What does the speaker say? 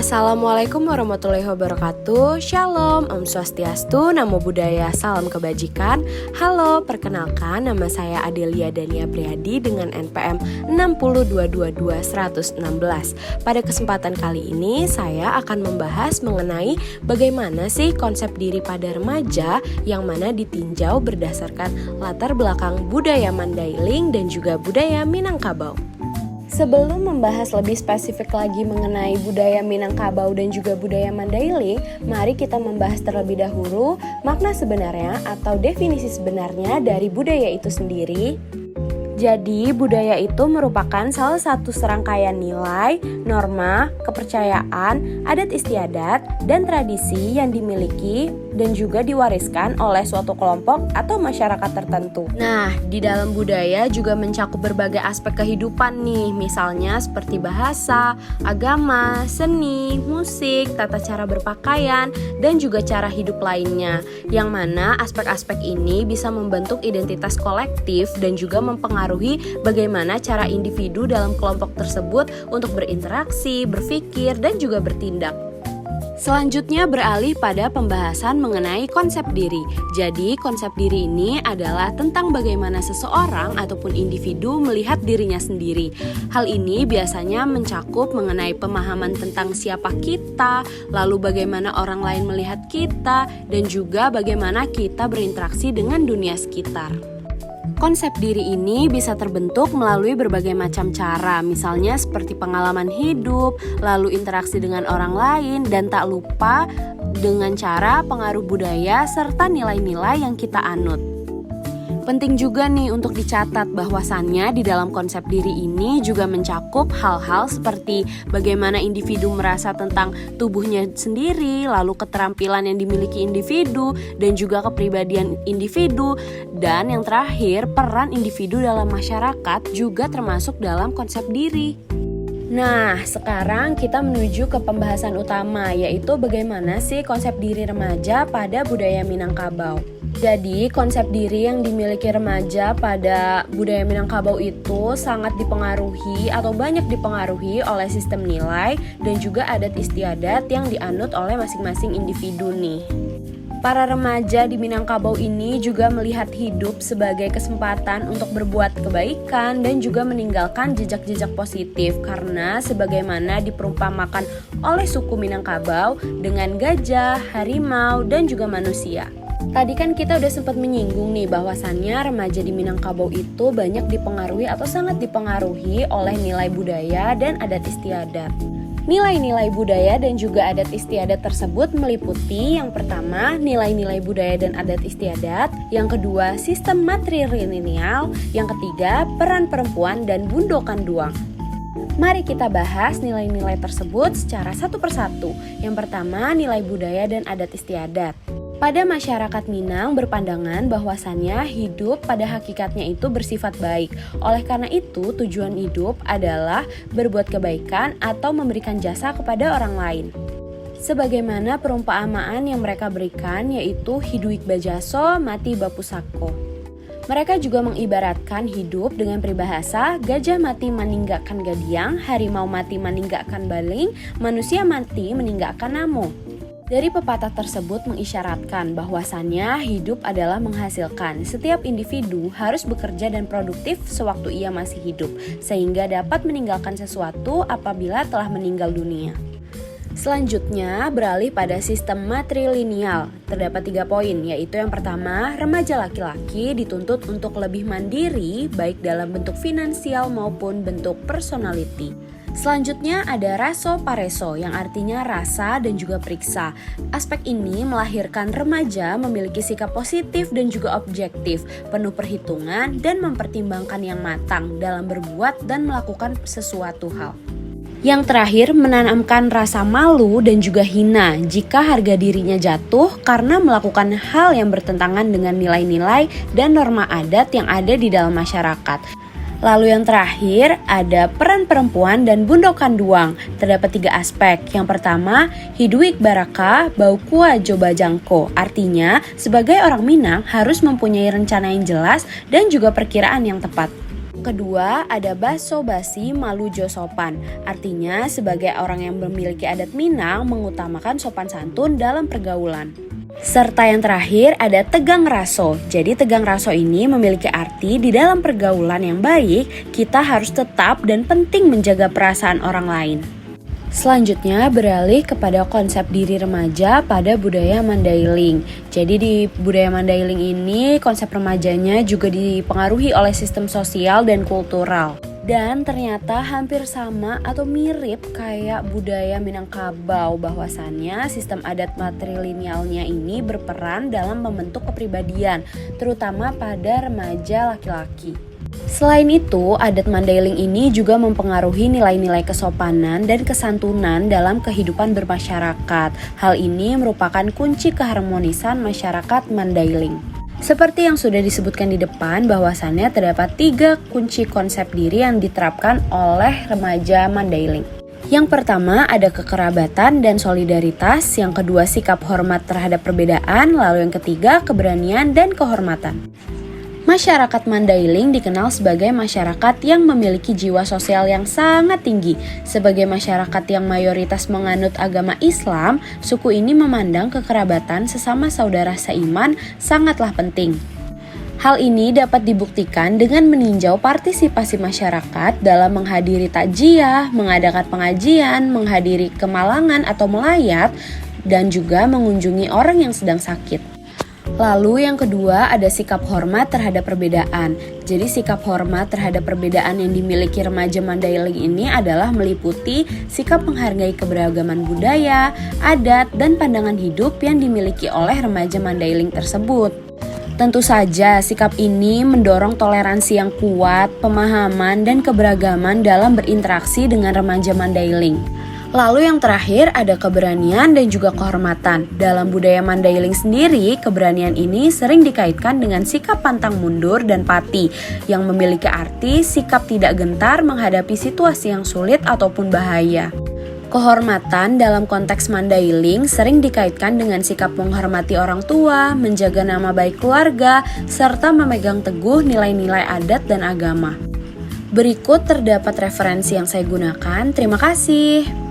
Assalamualaikum warahmatullahi wabarakatuh. Shalom, Om Swastiastu, Namo Buddhaya, Salam Kebajikan. Halo, perkenalkan nama saya Adelia Dania Priadi dengan NPM 60222-116. Pada kesempatan kali ini saya akan membahas mengenai bagaimana sih konsep diri pada remaja yang mana ditinjau berdasarkan latar belakang budaya Mandailing dan juga budaya Minangkabau. Sebelum membahas lebih spesifik lagi mengenai budaya Minangkabau dan juga budaya Mandailing, mari kita membahas terlebih dahulu makna sebenarnya atau definisi sebenarnya dari budaya itu sendiri. Jadi, budaya itu merupakan salah satu serangkaian nilai, norma, kepercayaan, adat istiadat, dan tradisi yang dimiliki dan juga diwariskan oleh suatu kelompok atau masyarakat tertentu. Nah, di dalam budaya juga mencakup berbagai aspek kehidupan nih, misalnya seperti bahasa, agama, seni, musik, tata cara berpakaian, dan juga cara hidup lainnya, yang mana aspek-aspek ini bisa membentuk identitas kolektif dan juga mempengaruhi bagaimana cara individu dalam kelompok tersebut untuk berinteraksi, berpikir, dan juga bertindak. Selanjutnya beralih pada pembahasan mengenai konsep diri. Jadi konsep diri ini adalah tentang bagaimana seseorang ataupun individu melihat dirinya sendiri. Hal ini biasanya mencakup mengenai pemahaman tentang siapa kita, lalu bagaimana orang lain melihat kita, dan juga bagaimana kita berinteraksi dengan dunia sekitar. Konsep diri ini bisa terbentuk melalui berbagai macam cara, misalnya seperti pengalaman hidup, lalu interaksi dengan orang lain, dan tak lupa dengan cara pengaruh budaya serta nilai-nilai yang kita anut. Penting juga nih untuk dicatat bahwasannya di dalam konsep diri ini juga mencakup hal-hal seperti bagaimana individu merasa tentang tubuhnya sendiri, lalu keterampilan yang dimiliki individu, dan juga kepribadian individu, dan yang terakhir peran individu dalam masyarakat juga termasuk dalam konsep diri. Nah, sekarang kita menuju ke pembahasan utama, yaitu bagaimana sih konsep diri remaja pada budaya Minangkabau. Jadi, konsep diri yang dimiliki remaja pada budaya Minangkabau itu sangat dipengaruhi atau banyak dipengaruhi oleh sistem nilai dan juga adat istiadat yang dianut oleh masing-masing individu nih. Para remaja di Minangkabau ini juga melihat hidup sebagai kesempatan untuk berbuat kebaikan dan juga meninggalkan jejak-jejak positif karena sebagaimana diperumpamakan oleh suku Minangkabau dengan gajah, harimau, dan juga manusia. Tadi kan kita udah sempat menyinggung nih bahwasannya remaja di Minangkabau itu banyak dipengaruhi atau sangat dipengaruhi oleh nilai budaya dan adat istiadat. Nilai-nilai budaya dan juga adat istiadat tersebut meliputi yang pertama nilai-nilai budaya dan adat istiadat, yang kedua sistem matrilineal, yang ketiga peran perempuan dan bundokan duang. Mari kita bahas nilai-nilai tersebut secara satu persatu. Yang pertama nilai budaya dan adat istiadat. Pada masyarakat Minang berpandangan bahwasannya hidup pada hakikatnya itu bersifat baik. Oleh karena itu, tujuan hidup adalah berbuat kebaikan atau memberikan jasa kepada orang lain. Sebagaimana perumpamaan yang mereka berikan yaitu hiduik bajaso, mati bapusako. Mereka juga mengibaratkan hidup dengan peribahasa gajah mati meninggalkan gadiang, harimau mati meninggalkan baling, manusia mati meninggalkan namo. Dari pepatah tersebut mengisyaratkan bahwasannya hidup adalah menghasilkan. Setiap individu harus bekerja dan produktif sewaktu ia masih hidup, sehingga dapat meninggalkan sesuatu apabila telah meninggal dunia. Selanjutnya beralih pada sistem matrilineal. Terdapat 3 poin, yaitu yang pertama, remaja laki-laki dituntut untuk lebih mandiri baik dalam bentuk finansial maupun bentuk personality. Selanjutnya ada raso pareso yang artinya rasa dan juga periksa. Aspek ini melahirkan remaja memiliki sikap positif dan juga objektif, penuh perhitungan dan mempertimbangkan yang matang dalam berbuat dan melakukan sesuatu hal. Yang terakhir menanamkan rasa malu dan juga hina jika harga dirinya jatuh karena melakukan hal yang bertentangan dengan nilai-nilai dan norma adat yang ada di dalam masyarakat. Lalu yang terakhir ada peran perempuan dan bundokan duang. Terdapat 3 aspek. Yang pertama, hiduik baraka baukua joba jangko. Artinya, sebagai orang Minang harus mempunyai rencana yang jelas dan juga perkiraan yang tepat. Yang kedua, ada baso basi malu jo sopan. Artinya, sebagai orang yang memiliki adat Minang mengutamakan sopan santun dalam pergaulan. Serta yang terakhir ada tegang raso. Jadi tegang raso ini memiliki arti di dalam pergaulan yang baik, kita harus tetap dan penting menjaga perasaan orang lain. Selanjutnya beralih kepada konsep diri remaja pada budaya Mandailing. Jadi di budaya Mandailing ini konsep remajanya juga dipengaruhi oleh sistem sosial dan kultural. Dan ternyata hampir sama atau mirip kayak budaya Minangkabau, bahwasannya sistem adat matrilinealnya ini berperan dalam membentuk kepribadian, terutama pada remaja laki-laki. Selain itu, adat Mandailing ini juga mempengaruhi nilai-nilai kesopanan dan kesantunan dalam kehidupan bermasyarakat. Hal ini merupakan kunci keharmonisan masyarakat Mandailing. Seperti yang sudah disebutkan di depan, bahwasannya terdapat 3 kunci konsep diri yang diterapkan oleh remaja Mandailing. Yang pertama ada kekerabatan dan solidaritas, yang kedua sikap hormat terhadap perbedaan, lalu yang ketiga keberanian dan kehormatan. Masyarakat Mandailing dikenal sebagai masyarakat yang memiliki jiwa sosial yang sangat tinggi. Sebagai masyarakat yang mayoritas menganut agama Islam, suku ini memandang kekerabatan sesama saudara seiman sangatlah penting. Hal ini dapat dibuktikan dengan meninjau partisipasi masyarakat dalam menghadiri takjiah, mengadakan pengajian, menghadiri kemalangan atau melayat, dan juga mengunjungi orang yang sedang sakit. Lalu yang kedua ada sikap hormat terhadap perbedaan. Jadi sikap hormat terhadap perbedaan yang dimiliki remaja Mandailing ini adalah meliputi sikap menghargai keberagaman budaya, adat, dan pandangan hidup yang dimiliki oleh remaja Mandailing tersebut. Tentu saja sikap ini mendorong toleransi yang kuat, pemahaman, dan keberagaman dalam berinteraksi dengan remaja Mandailing. Lalu yang terakhir ada keberanian dan juga kehormatan. Dalam budaya Mandailing sendiri, keberanian ini sering dikaitkan dengan sikap pantang mundur dan pati, yang memiliki arti sikap tidak gentar menghadapi situasi yang sulit ataupun bahaya. Kehormatan dalam konteks Mandailing sering dikaitkan dengan sikap menghormati orang tua, menjaga nama baik keluarga, serta memegang teguh nilai-nilai adat dan agama. Berikut terdapat referensi yang saya gunakan. Terima kasih.